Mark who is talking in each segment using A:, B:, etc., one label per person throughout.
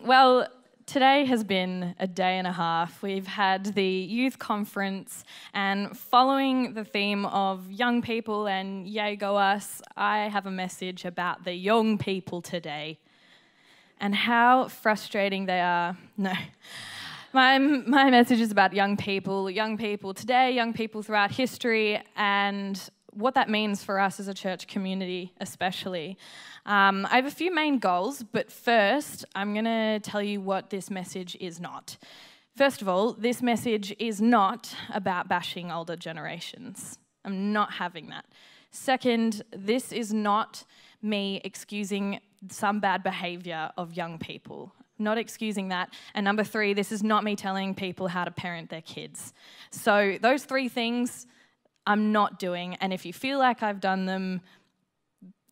A: Well, today has been a day and a half. We've had the youth conference, and following the theme of young people and yay go us, I have a message about the young people today and how frustrating they are. No. My message is about young people today, young people throughout history, and what that means for us as a church community especially. I have a few main goals, but first I'm going to tell you what this message is not. First of all, this message is not about bashing older generations. I'm not having that. Second, this is not me excusing some bad behaviour of young people. Not excusing that. And number three, this is not me telling people how to parent their kids. So those three things I'm not doing, and if you feel like I've done them,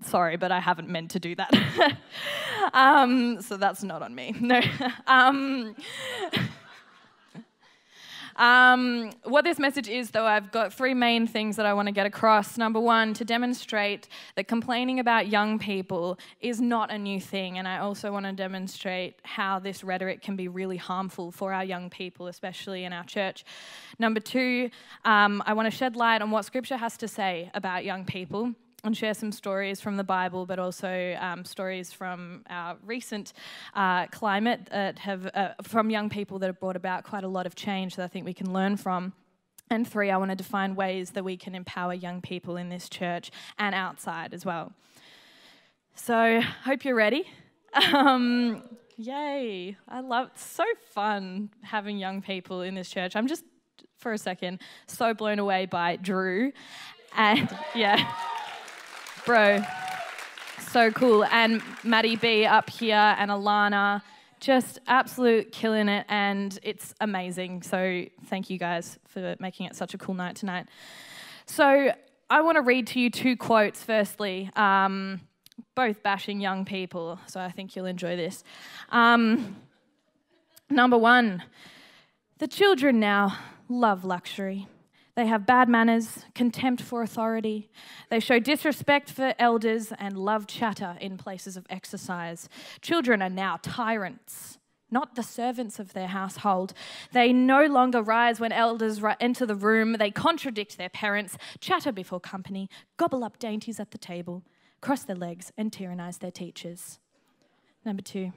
A: sorry, but I haven't meant to do that. So that's not on me. No. What this message is, though, I've got three main things that I want to get across. Number one, to demonstrate that complaining about young people is not a new thing, and I also want to demonstrate how this rhetoric can be really harmful for our young people, especially in our church. Number two, I want to shed light on what Scripture has to say about young people and share some stories from the Bible, but also stories from our recent climate that have, from young people that have brought about quite a lot of change that I think we can learn from. And three, I want to define ways that we can empower young people in this church and outside as well. So, hope you're ready. Yay! It's so fun having young people in this church. I'm just, for a second, so blown away by Drew. And yeah. Bro, so cool. And Maddie B up here and Alana, just absolute killing it, and it's amazing. So thank you guys for making it such a cool night tonight. So I want to read to you two quotes, firstly, both bashing young people, so I think you'll enjoy this. Number one, the children now love luxury. They have bad manners, contempt for authority. They show disrespect for elders and love chatter in places of exercise. Children are now tyrants, not the servants of their household. They no longer rise when elders enter the room. They contradict their parents, chatter before company, gobble up dainties at the table, cross their legs and tyrannize their teachers. Number two,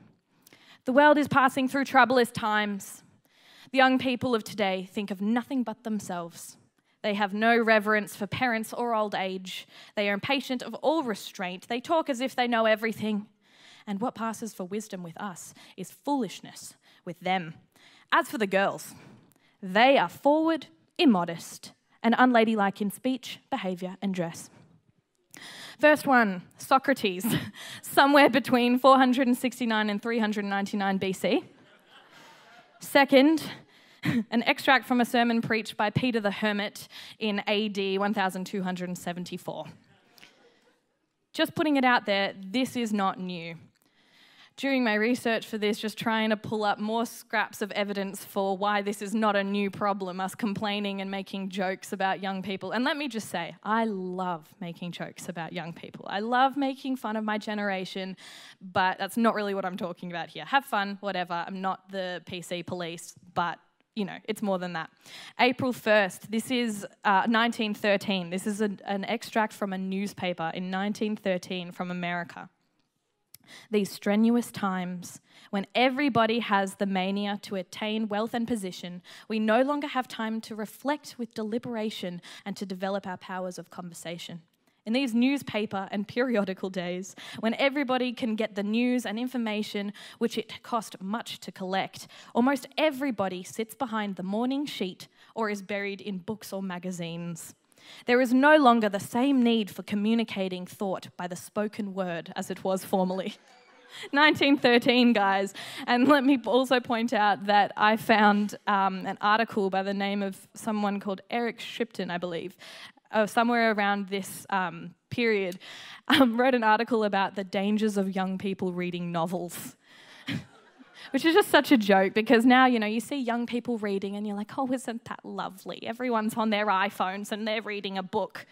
A: the world is passing through troublous times. The young people of today think of nothing but themselves. They have no reverence for parents or old age. They are impatient of all restraint. They talk as if they know everything. And what passes for wisdom with us is foolishness with them. As for the girls, they are forward, immodest, and unladylike in speech, behaviour, and dress. First one, Socrates, somewhere between 469 and 399 BC. Second, an extract from a sermon preached by Peter the Hermit in AD 1274. Just putting it out there, this is not new. During my research for this, just trying to pull up more scraps of evidence for why this is not a new problem, us complaining and making jokes about young people. And let me just say, I love making jokes about young people. I love making fun of my generation, but that's not really what I'm talking about here. Have fun, whatever. I'm not the PC police, but you know, it's more than that. April 1st, this is 1913. This is an extract from a newspaper in 1913 from America. These strenuous times, when everybody has the mania to attain wealth and position, we no longer have time to reflect with deliberation and to develop our powers of conversation. In these newspaper and periodical days, when everybody can get the news and information which it cost much to collect, almost everybody sits behind the morning sheet or is buried in books or magazines. There is no longer the same need for communicating thought by the spoken word as it was formerly. 1913, guys. And let me also point out that I found an article by the name of someone called Eric Shipton, I believe, somewhere around this period, wrote an article about the dangers of young people reading novels. Which is just such a joke, because now, you know, you see young people reading and you're like, oh, isn't that lovely? Everyone's on their iPhones and they're reading a book.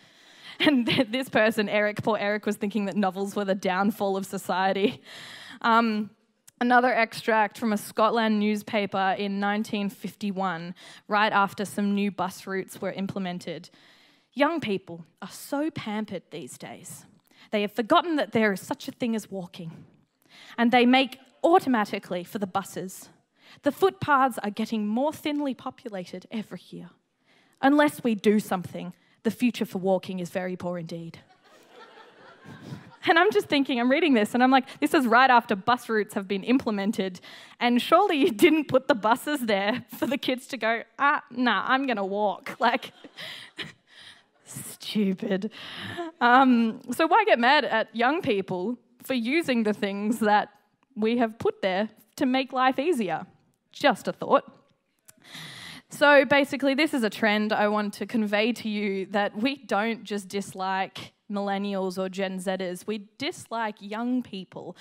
A: And this person, Eric, poor Eric, was thinking that novels were the downfall of society. Another extract from a Scotland newspaper in 1951, right after some new bus routes were implemented. Young people are so pampered these days. They have forgotten that there is such a thing as walking, and they make automatically for the buses. The footpaths are getting more thinly populated every year. Unless we do something, the future for walking is very poor indeed. And I'm just thinking, I'm reading this, and I'm like, this is right after bus routes have been implemented, and surely you didn't put the buses there for the kids to go, nah, I'm going to walk. Like, stupid. So why get mad at young people for using the things that we have put there to make life easier? Just a thought. So basically, this is a trend I want to convey to you, that we don't just dislike millennials or Gen Zers, we dislike young people.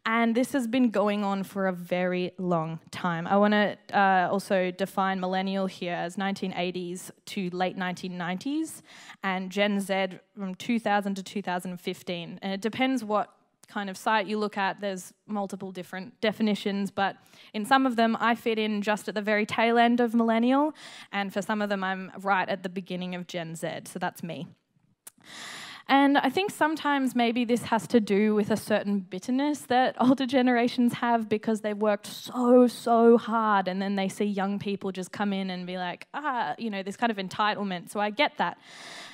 A: And this has been going on for a very long time. I want to also define millennial here as 1980s to late 1990s, and Gen Z from 2000 to 2015. And it depends what kind of site you look at. There's multiple different definitions, but in some of them I fit in just at the very tail end of millennial, and for some of them I'm right at the beginning of Gen Z, so that's me. And I think sometimes maybe this has to do with a certain bitterness that older generations have because they've worked so hard, and then they see young people just come in and be like, this kind of entitlement. So I get that.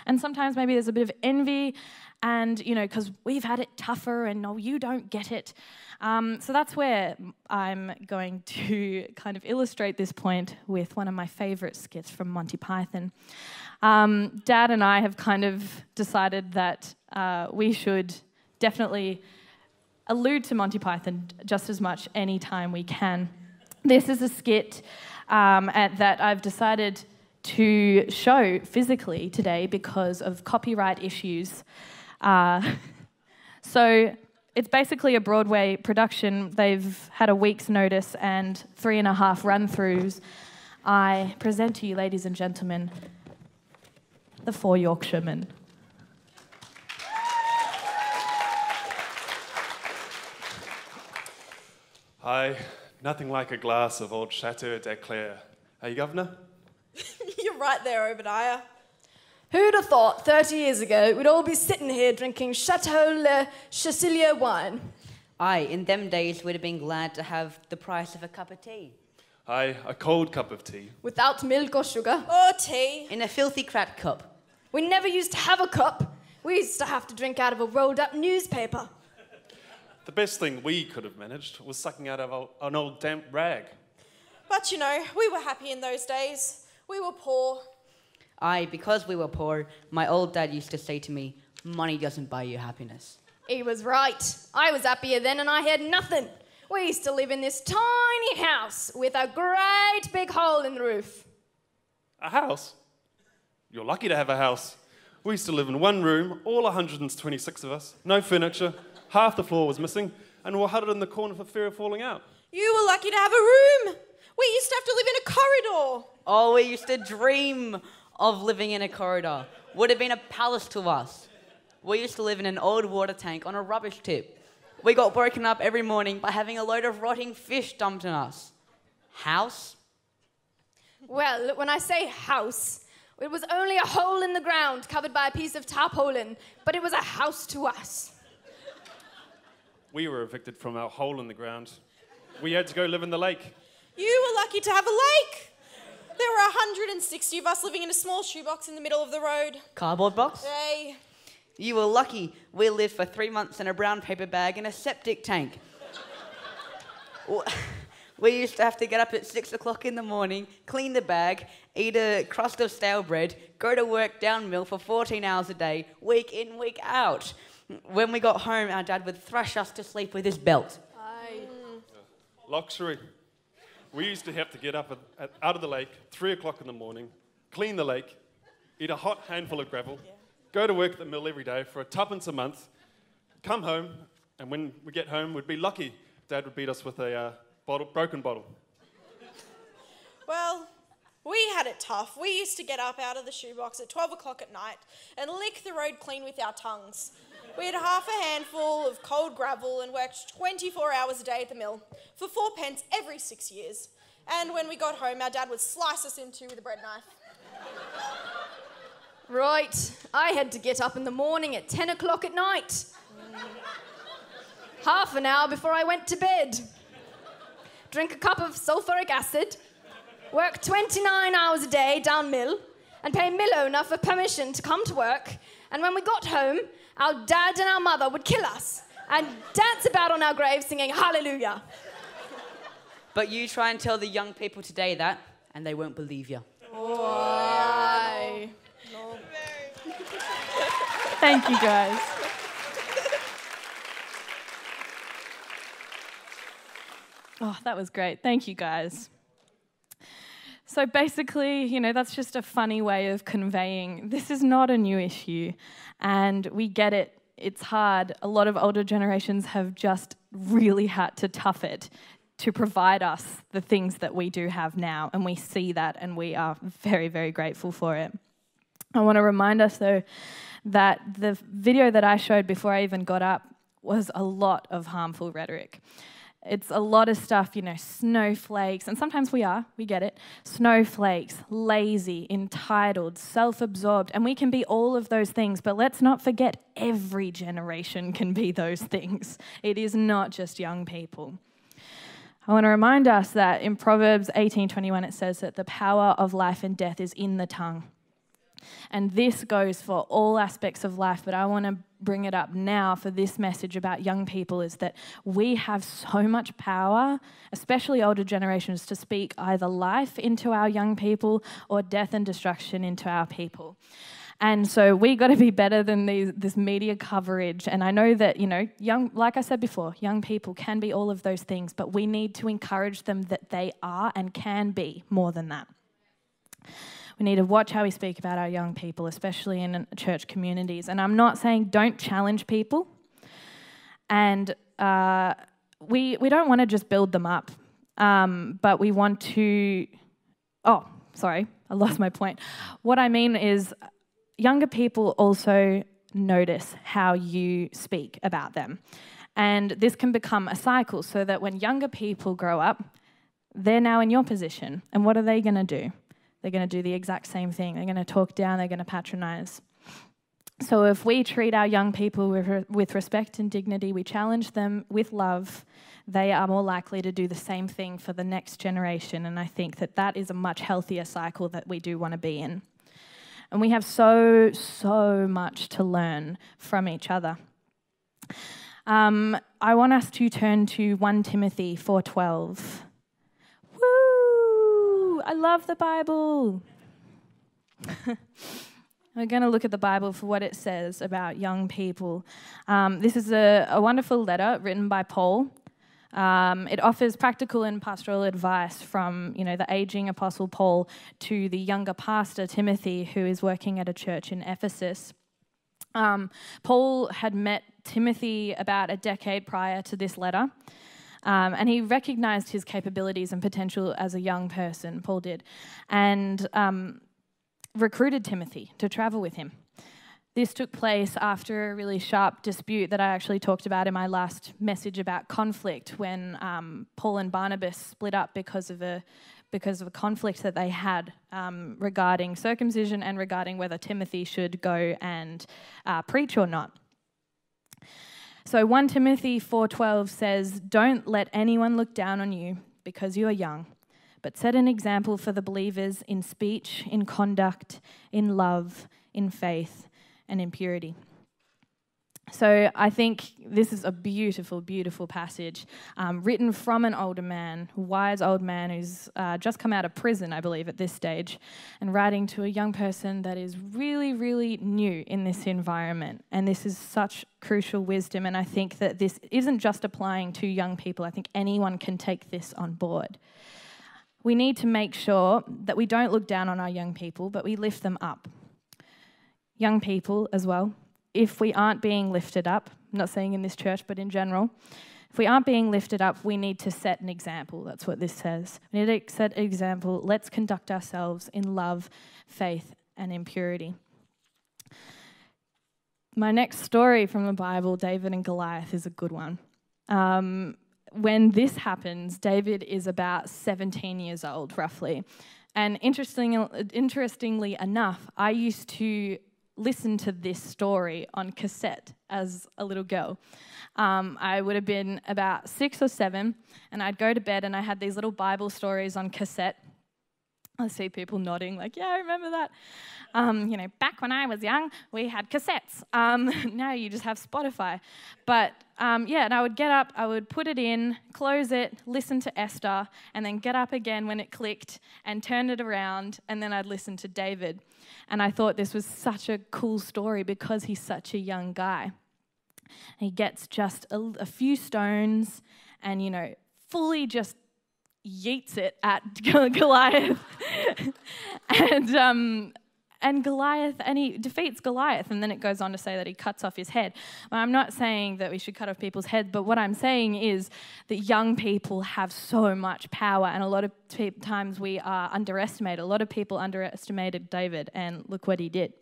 A: And sometimes maybe there's a bit of envy, and, because we've had it tougher and no, you don't get it. So that's where I'm going to kind of illustrate this point with one of my favourite skits from Monty Python. Dad and I have kind of decided that we should definitely allude to Monty Python just as much any time we can. This is a skit that I've decided to show physically today because of copyright issues. So it's basically a Broadway production. They've had a week's notice and 3.5 run-throughs. I present to you, ladies and gentlemen, the 4 Yorkshiremen.
B: Hi, nothing like a glass of old Chateau d'Eclair. Are you, Governor?
C: You're right there, Obadiah. Who'd have thought 30 years ago we'd all be sitting here drinking Chateau Le Chasilier wine?
D: Aye, in them days we'd have been glad to have the price of a cup of tea.
B: Aye, a cold cup of tea.
C: Without milk or sugar. Or tea.
D: In a filthy cracked cup.
C: We never used to have a cup. We used to have to drink out of a rolled-up newspaper.
B: The best thing we could have managed was sucking out of an old damp rag.
E: But, we were happy in those days. We were poor.
D: Aye, because we were poor, my old dad used to say to me, money doesn't buy you happiness.
C: He was right. I was happier then and I had nothing. We used to live in this tiny house with a great big hole in the roof.
B: A house? You're lucky to have a house. We used to live in one room, all 126 of us, no furniture, half the floor was missing, and we were huddled in the corner for fear of falling out.
E: You were lucky to have a room. We used to have to live in a corridor.
D: Oh, we used to dream of living in a corridor. Would have been a palace to us. We used to live in an old water tank on a rubbish tip. We got woken up every morning by having a load of rotting fish dumped on us. House?
C: Well, when I say house, it was only a hole in the ground covered by a piece of tarpaulin, but it was a house to us.
B: We were evicted from our hole in the ground. We had to go live in the lake.
E: You were lucky to have a lake. There were 160 of us living in a small shoebox in the middle of the road.
D: Cardboard box?
E: Hey.
D: You were lucky. We lived for 3 months in a brown paper bag in a septic tank. We used to have to get up at 6 o'clock in the morning, clean the bag, eat a crust of stale bread, go to work down mill for 14 hours a day, week in, week out. When we got home, our dad would thrash us to sleep with his belt.
C: Aye.
B: Luxury. We used to have to get up out of the lake, 3 o'clock in the morning, clean the lake, eat a hot handful of gravel, go to work at the mill every day for £2 a month, come home, and when we get home, we'd be lucky. Dad would beat us with a broken bottle.
E: Well, we had it tough. We used to get up out of the shoebox at 12 o'clock at night and lick the road clean with our tongues. We had half a handful of cold gravel and worked 24 hours a day at the mill for 4 pence every 6 years. And when we got home, our dad would slice us in two with a bread knife.
C: Right, I had to get up in the morning at 10 o'clock at night. Half an hour before I went to bed. Drink a cup of sulfuric acid, work 29 hours a day down mill, and pay mill owner for permission to come to work. And when we got home, our dad and our mother would kill us and dance about on our graves singing hallelujah.
D: But you try and tell the young people today that, and they won't believe you.
C: Why?
A: Thank you, guys. Oh, that was great. Thank you, guys. So basically, that's just a funny way of conveying this is not a new issue, and we get it. It's hard. A lot of older generations have just really had to tough it to provide us the things that we do have now, and we see that, and we are very, very grateful for it. I want to remind us, though, that the video that I showed before I even got up was a lot of harmful rhetoric. It's a lot of stuff, snowflakes, and sometimes we get it, snowflakes, lazy, entitled, self-absorbed, and we can be all of those things, but let's not forget every generation can be those things. It is not just young people. I want to remind us that in Proverbs 18:21 it says that the power of life and death is in the tongue. And this goes for all aspects of life, but I want to bring it up now for this message about young people, is that we have so much power, especially older generations, to speak either life into our young people or death and destruction into our people. And so we got to be better than this media coverage. And I know that, like I said before, young people can be all of those things, but we need to encourage them that they are and can be more than that. We need to watch how we speak about our young people, especially in church communities. And I'm not saying don't challenge people. And we don't want to just build them up, but we want to... Oh, sorry, I lost my point. What I mean is younger people also notice how you speak about them. And this can become a cycle so that when younger people grow up, they're now in your position. And what are they going to do? They're going to do the exact same thing. They're going to talk down, they're going to patronize. So if we treat our young people with respect and dignity, we challenge them with love, they are more likely to do the same thing for the next generation. And I think that is a much healthier cycle that we do want to be in. And we have so much to learn from each other. I want us to turn to 1 Timothy 4:12. I love the Bible. We're going to look at the Bible for what it says about young people. This is a wonderful letter written by Paul. It offers practical and pastoral advice from, the aging apostle Paul to the younger pastor Timothy, who is working at a church in Ephesus. Paul had met Timothy about a decade prior to this letter. And he recognized his capabilities and potential as a young person, Paul did, and recruited Timothy to travel with him. This took place after a really sharp dispute that I actually talked about in my last message about conflict, when Paul and Barnabas split up because of a conflict that they had regarding circumcision and regarding whether Timothy should go and preach or not. So 1 Timothy 4:12 says, "Don't let anyone look down on you because you are young, but set an example for the believers in speech, in conduct, in love, in faith, and in purity." So I think this is a beautiful, beautiful passage written from an older man, wise old man who's just come out of prison, I believe, at this stage, and writing to a young person that is really, really new in this environment. And this is such crucial wisdom, and I think that this isn't just applying to young people. I think anyone can take this on board. We need to make sure that we don't look down on our young people, but we lift them up. Young people as well. If we aren't being lifted up, I'm not saying in this church, but in general, if we aren't being lifted up, we need to set an example. That's what this says. We need to set an example. Let's conduct ourselves in love, faith, and in purity. My next story from the Bible, David and Goliath, is a good one. When this happens, David is about 17 years old, roughly. And interestingly enough, I used to listen to this story on cassette as a little girl. I would have been about 6 or 7, and I'd go to bed and I had these little Bible stories on cassette. I see people nodding like, yeah, I remember that. Back when I was young, we had cassettes. Now you just have Spotify. But and I would get up, I would put it in, close it, listen to Esther, and then get up again when it clicked and turn it around, and then I'd listen to David. And I thought this was such a cool story because he's such a young guy. He gets just a few stones and, fully just yeets it at Goliath. and Goliath, and he defeats Goliath, and then it goes on to say that he cuts off his head. Well, I'm not saying that we should cut off people's heads, but what I'm saying is that young people have so much power, and a lot of times we are underestimated. A lot of people underestimated David, and look what he did.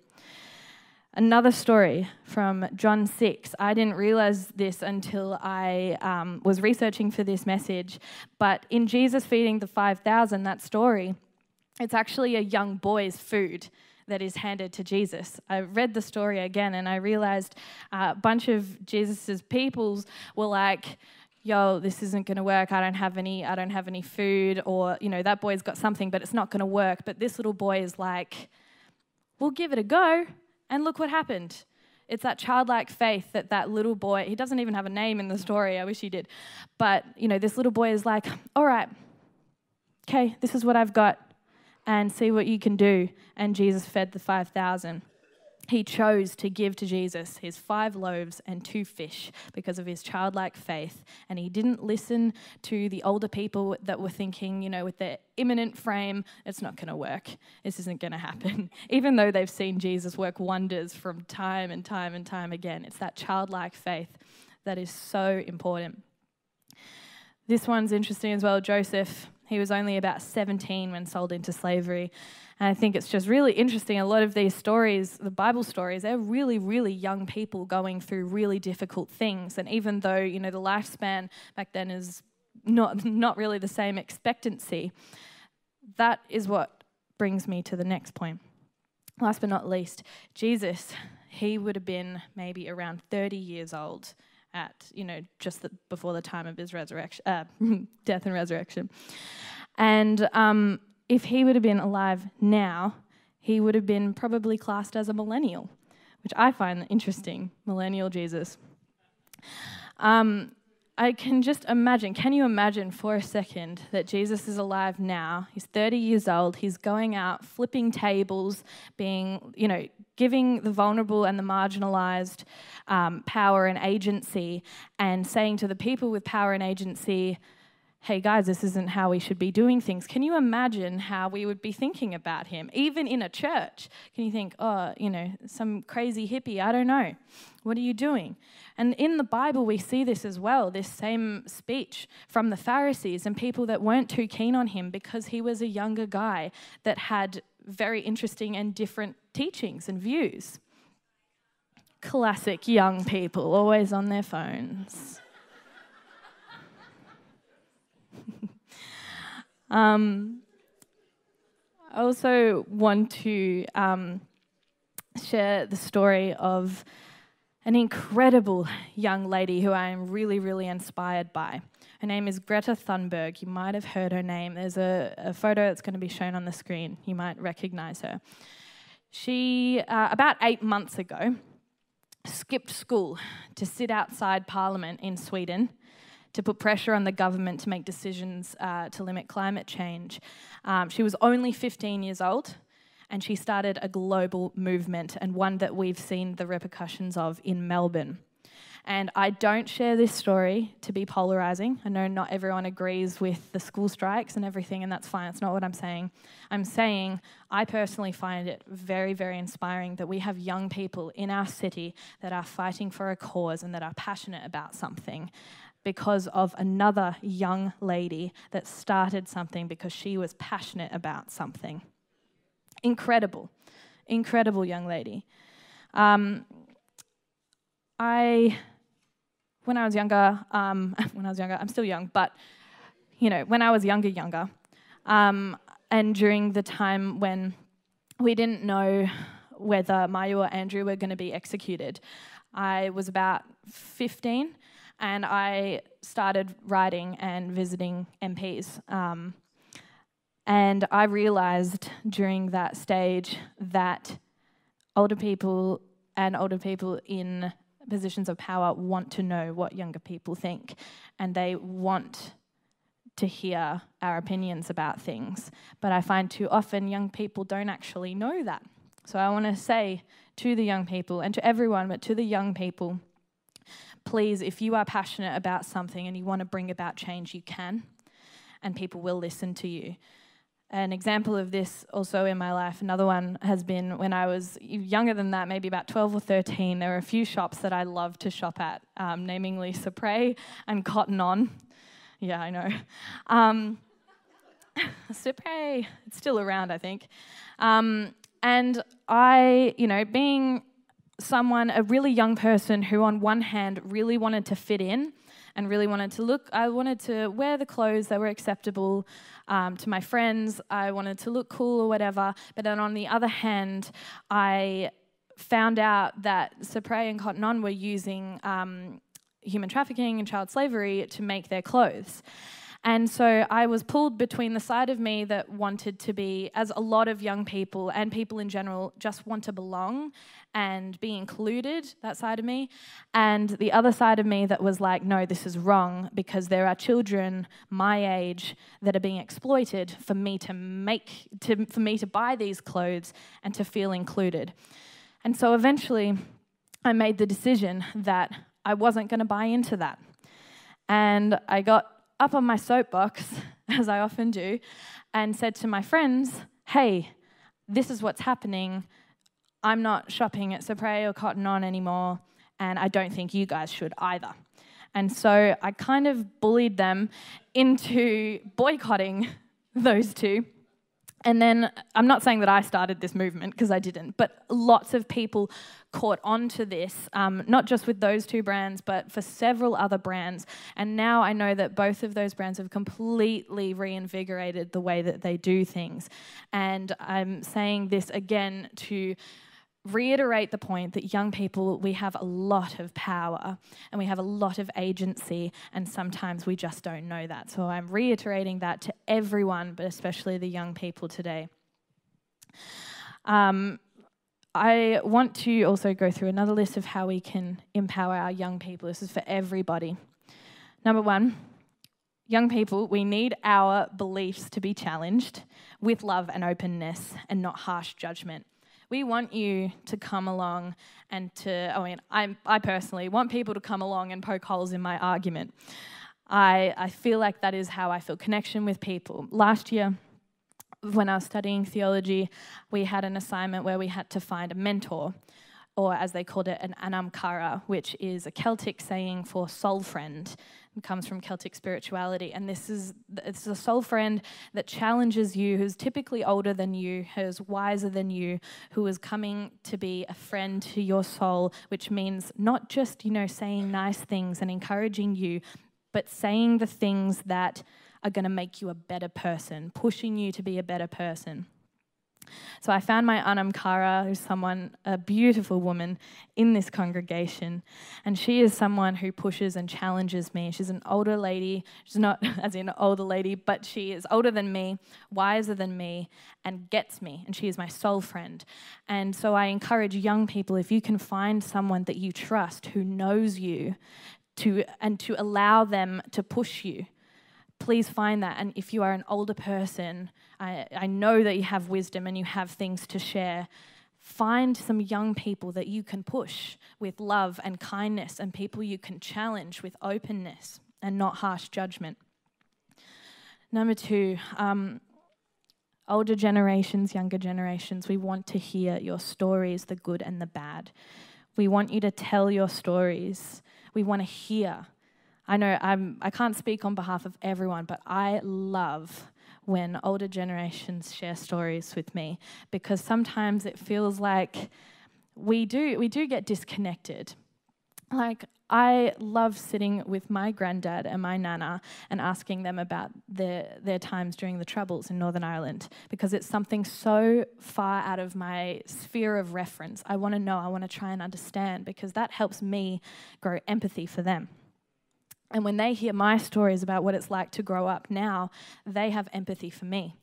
A: Another story from John 6. I didn't realize this until I was researching for this message, but in Jesus feeding the 5,000, that story, it's actually a young boy's food that is handed to Jesus. I read the story again and I realized a bunch of Jesus's peoples were like, yo, this isn't going to work. I don't have any food, or, that boy's got something, but it's not going to work. But this little boy is like, we'll give it a go. And look what happened. It's that childlike faith that little boy, he doesn't even have a name in the story, I wish he did. But, this little boy is like, all right, okay, this is what I've got, and see what you can do. And Jesus fed the 5,000. He chose to give to Jesus his 5 loaves and 2 fish because of his childlike faith. And he didn't listen to the older people that were thinking, with their imminent frame, it's not going to work. This isn't going to happen. Even though they've seen Jesus work wonders from time and time and time again. It's that childlike faith that is so important. This one's interesting as well. Joseph, he was only about 17 when sold into slavery. And I think it's just really interesting. A lot of these stories, the Bible stories, they're really, really young people going through really difficult things. And even though, the lifespan back then is not really the same expectancy, that is what brings me to the next point. Last but not least, Jesus, he would have been maybe around 30 years old at, just before the time of his resurrection, death and resurrection. And if he would have been alive now, he would have been probably classed as a millennial, which I find interesting, millennial Jesus. I can just imagine, can you imagine for a second that Jesus is alive now? He's 30 years old, he's going out, flipping tables, being, giving the vulnerable and the marginalized power and agency, and saying to the people with power and agency, hey guys, this isn't how we should be doing things. Can you imagine how we would be thinking about him? Even in a church, can you think, some crazy hippie, I don't know. What are you doing? And in the Bible, we see this as well, this same speech from the Pharisees and people that weren't too keen on him because he was a younger guy that had very interesting and different teachings and views. Classic young people, always on their phones. I also want to share the story of an incredible young lady who I am really, really inspired by. Her name is Greta Thunberg. You might have heard her name. There's a photo that's going to be shown on the screen. You might recognize her. She, about 8 months ago, skipped school to sit outside Parliament in Sweden to put pressure on the government to make decisions to limit climate change. She was only 15 years old, and she started a global movement, and one that we've seen the repercussions of in Melbourne. And I don't share this story to be polarizing. I know not everyone agrees with the school strikes and everything, and that's fine. That's not what I'm saying. I'm saying I personally find it very, very inspiring that we have young people in our city that are fighting for a cause and that are passionate about something, because of another young lady that started something because she was passionate about something. Incredible young lady. when I was younger, I'm still young, but when I was younger, and during the time when we didn't know whether Maya or Andrew were going to be executed, I was about 15, and I started writing and visiting MPs. And I realised during that stage that older people in positions of power want to know what younger people think, and they want to hear our opinions about things. But I find too often young people don't actually know that. So I want to say to the young people, and to everyone, but to the young people, please, if you are passionate about something and you want to bring about change, you can, and people will listen to you. An example of this also in my life, another one has been when I was younger than that, maybe about 12 or 13, there were a few shops that I loved to shop at, namely Supre and Cotton On. Yeah, I know. Supre, it's still around, I think. And I, being a really young person who on one hand really wanted to fit in and really wanted to I wanted to wear the clothes that were acceptable to my friends. I wanted to look cool or whatever. But then on the other hand, I found out that Supre and Cotton On were using human trafficking and child slavery to make their clothes. And so I was pulled between the side of me that wanted to be, as a lot of young people and people in general just want to belong and be included, that side of me, and the other side of me that was like, no, this is wrong because there are children my age that are being exploited for me to buy these clothes and to feel included. And so eventually I made the decision that I wasn't going to buy into that. And I got up on my soapbox, as I often do, and said to my friends, hey, this is what's happening. I'm not shopping at Supre or Cotton On anymore, and I don't think you guys should either. And so I kind of bullied them into boycotting those two. And then, I'm not saying that I started this movement, because I didn't, but lots of people caught on to this, not just with those two brands, but for several other brands. And now I know that both of those brands have completely reinvigorated the way that they do things. And I'm saying this again to reiterate the point that young people, we have a lot of power and we have a lot of agency, and sometimes we just don't know that. So I'm reiterating that to everyone, but especially the young people today. I want to also go through another list of how we can empower our young people. This is for everybody. Number one, young people, we need our beliefs to be challenged with love and openness and not harsh judgment. We want you to come along and I personally want people to come along and poke holes in my argument. I feel like that is how I feel connection with people. Last year, when I was studying theology, we had an assignment where we had to find a mentor, or as they called it, an anamkara, which is a Celtic saying for soul friend. It comes from Celtic spirituality, and it's a soul friend that challenges you, who's typically older than you, who's wiser than you, who is coming to be a friend to your soul, which means not just, saying nice things and encouraging you, but saying the things that are going to make you a better person, pushing you to be a better person. So I found my anamkara, who's a beautiful woman in this congregation, and she is someone who pushes and challenges me. She's an older lady. She's not as in an older lady, but she is older than me, wiser than me, and gets me, and she is my soul friend. And so I encourage young people, if you can find someone that you trust who knows you, to allow them to push you. Please find that. And if you are an older person, I know that you have wisdom and you have things to share. Find some young people that you can push with love and kindness, and people you can challenge with openness and not harsh judgment. Number two, older generations, younger generations, we want to hear your stories, the good and the bad. We want you to tell your stories. We want to hear. I know I can't speak on behalf of everyone, but I love when older generations share stories with me, because sometimes it feels like we do get disconnected. Like, I love sitting with my granddad and my nana and asking them about their times during the Troubles in Northern Ireland, because it's something so far out of my sphere of reference. I want to know, I want to try and understand, because that helps me grow empathy for them. And when they hear my stories about what it's like to grow up now, they have empathy for me.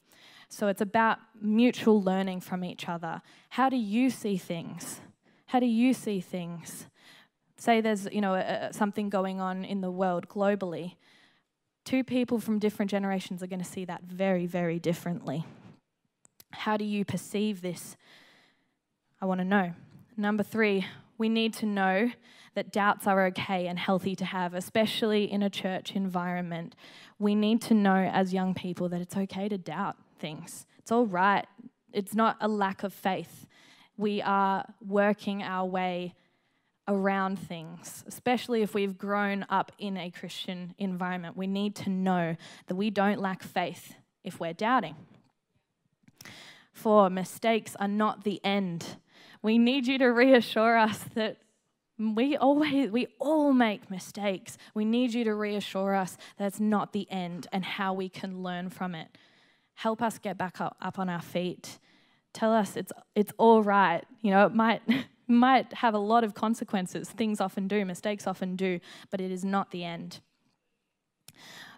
A: So it's about mutual learning from each other. How do you see things? How do you see things? Say there's, something going on in the world globally. Two people from different generations are going to see that very, very differently. How do you perceive this? I want to know. Number 3, we need to know that doubts are okay and healthy to have, especially in a church environment. We need to know as young people that it's okay to doubt things. It's all right. It's not a lack of faith. We are working our way around things, especially if we've grown up in a Christian environment. We need to know that we don't lack faith if we're doubting. 4, mistakes are not the end. We need you to reassure us that we all make mistakes. We need you to reassure us that it's not the end and how we can learn from it. Help us get back up on our feet. Tell us it's all right. It might have a lot of consequences. Things often do, mistakes often do, but it is not the end.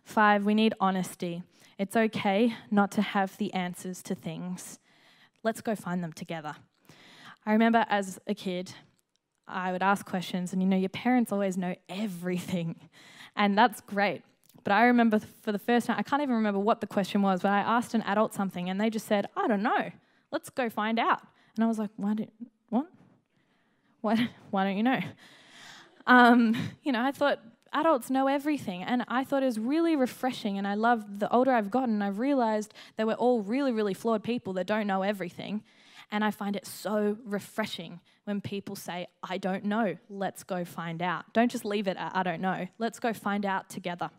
A: 5, we need honesty. It's okay not to have the answers to things. Let's go find them together. I remember as a kid, I would ask questions, and your parents always know everything, and that's great. But I remember for the first time, I can't even remember what the question was, but I asked an adult something, and they just said, I don't know. Let's go find out. And I was like, what? Why don't you know? I thought adults know everything, and I thought it was really refreshing, and I love, the older I've gotten, I've realized that we're all really, really flawed people that don't know everything, and I find it so refreshing when people say, I don't know, let's go find out. Don't just leave it at, I don't know. Let's go find out together.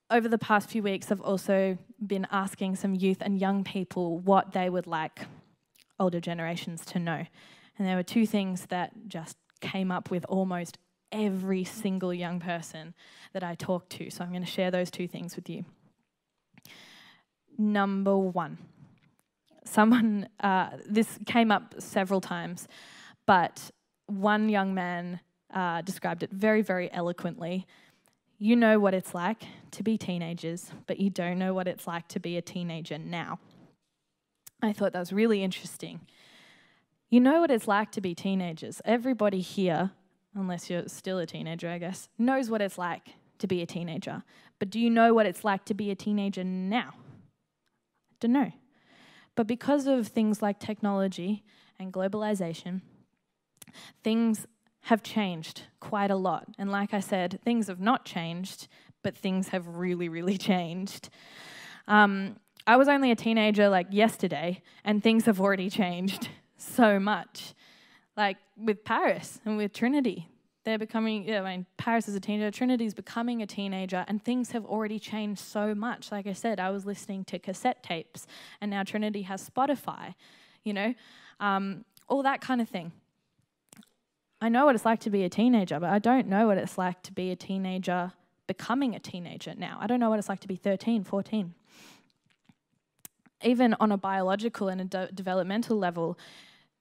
A: Over the past few weeks, I've also been asking some youth and young people what they would like older generations to know. And there were 2 things that just came up with almost every single young person that I talked to. So I'm going to share those 2 things with you. Number 1. This came up several times, but one young man described it very, very eloquently. You know what it's like to be teenagers, but you don't know what it's like to be a teenager now. I thought that was really interesting. You know what it's like to be teenagers. Everybody here, unless you're still a teenager, I guess, knows what it's like to be a teenager. But do you know what it's like to be a teenager now? Don't know. But because of things like technology and globalization, things have changed quite a lot. And like I said, things have not changed, but things have really, really changed. I was only a teenager yesterday, and things have already changed so much. Like with Paris and with Trinity. They're becoming, Paris is a teenager, Trinity's becoming a teenager, and things have already changed so much. Like I said, I was listening to cassette tapes, and now Trinity has Spotify, all that kind of thing. I know what it's like to be a teenager, but I don't know what it's like to be a teenager becoming a teenager now. I don't know what it's like to be 13, 14. Even on a biological and a developmental level,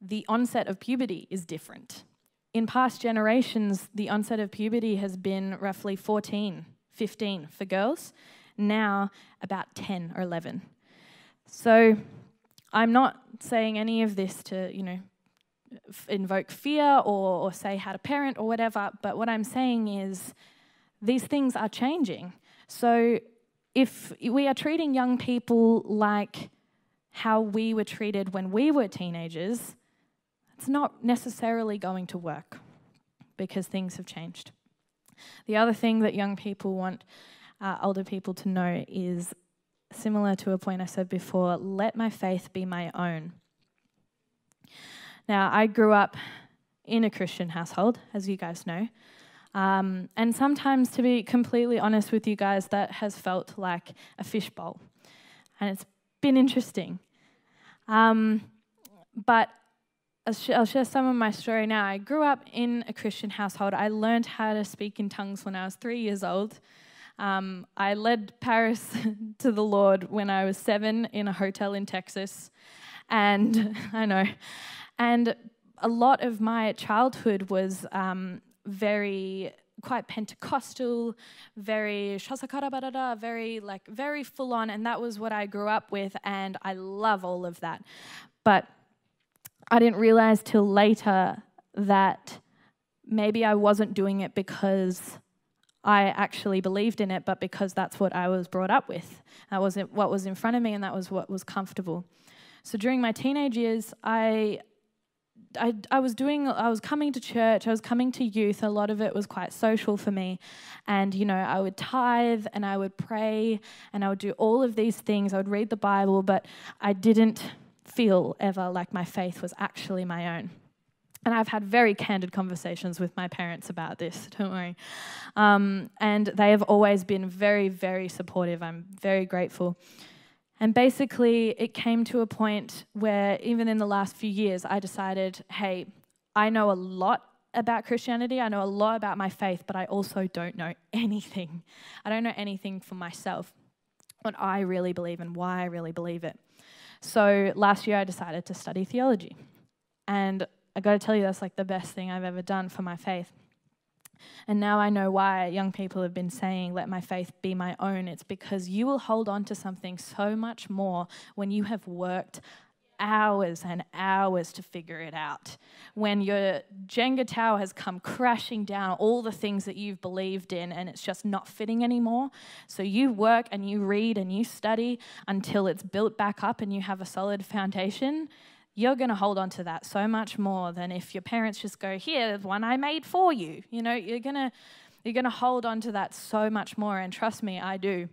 A: the onset of puberty is different. In past generations, the onset of puberty has been roughly 14, 15 for girls, now about 10 or 11. So I'm not saying any of this to, invoke fear or say how to parent or whatever, but what I'm saying is these things are changing. So if we are treating young people like how we were treated when we were teenagers, it's not necessarily going to work because things have changed. The other thing that young people want older people to know is similar to a point I said before, let my faith be my own. Now, I grew up in a Christian household, as you guys know, and sometimes, to be completely honest with you guys, that has felt like a fishbowl, and it's been interesting. But I'll share some of my story now. I grew up in a Christian household. I learned how to speak in tongues when I was 3 years old. I led Paris to the Lord when I was 7 in a hotel in Texas. And I know. And a lot of my childhood was quite Pentecostal, very shasakara, very full on, and that was what I grew up with, and I love all of that. But I didn't realize till later that maybe I wasn't doing it because I actually believed in it, but because that's what I was brought up with. That was what was in front of me, and that was what was comfortable. So during my teenage years, I was coming to church, I was coming to youth. A lot of it was quite social for me. And, I would tithe and I would pray and I would do all of these things. I would read the Bible, but I didn't feel ever like my faith was actually my own. And I've had very candid conversations with my parents about this, don't worry. And they have always been very, very supportive. I'm very grateful. And basically, it came to a point where even in the last few years, I decided, hey, I know a lot about Christianity. I know a lot about my faith, but I also don't know anything. I don't know anything for myself, what I really believe and why I really believe it. So last year, I decided to study theology. And I got to tell you, that's like the best thing I've ever done for my faith. And now I know why young people have been saying, let my faith be my own. It's because you will hold on to something so much more when you have worked hours and hours to figure it out. When your Jenga tower has come crashing down, all the things that you've believed in, and it's just not fitting anymore. So you work and you read and you study until it's built back up and you have a solid foundation. You're going to hold on to that so much more than if your parents just go, here's one I made for you. You're going to hold on to that so much more. And trust me, I do,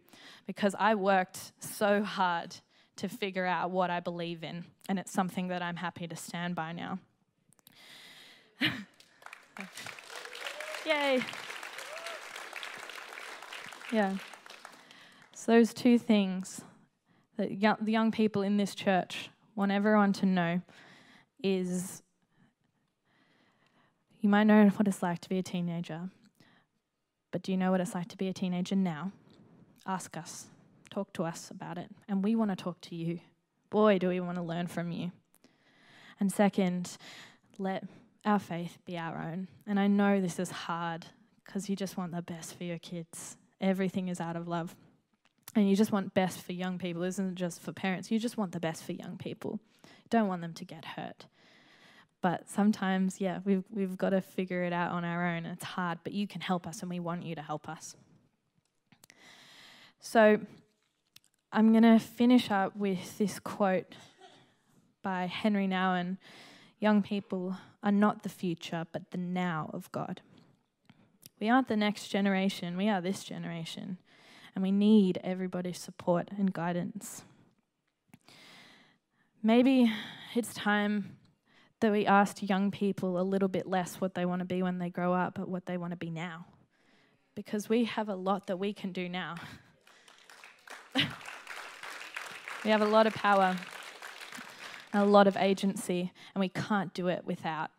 A: because I worked so hard to figure out what I believe in. And it's something that I'm happy to stand by now. Yay. Yeah. So those two things that the young people in this church want everyone to know is, you might know what it's like to be a teenager, but do you know what it's like to be a teenager now? Ask us. Talk to us about it. And we want to talk to you. Boy, do we want to learn from you. And second, let our faith be our own. And I know this is hard because you just want the best for your kids. Everything is out of love. And you just want best for young people. It isn't just for parents. You just want the best for young people. You don't want them to get hurt. But sometimes, we've got to figure it out on our own. It's hard, but you can help us and we want you to help us. So I'm going to finish up with this quote by Henry Nouwen. Young people are not the future, but the now of God. We aren't the next generation. We are this generation. And we need everybody's support and guidance. Maybe it's time that we asked young people a little bit less what they want to be when they grow up, but what they want to be now. Because we have a lot that we can do now. We have a lot of power and a lot of agency, and we can't do it without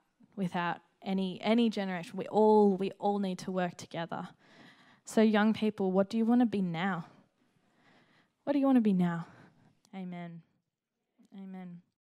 A: any generation. We all need to work together. So young people, what do you want to be now? What do you want to be now? Amen. Amen.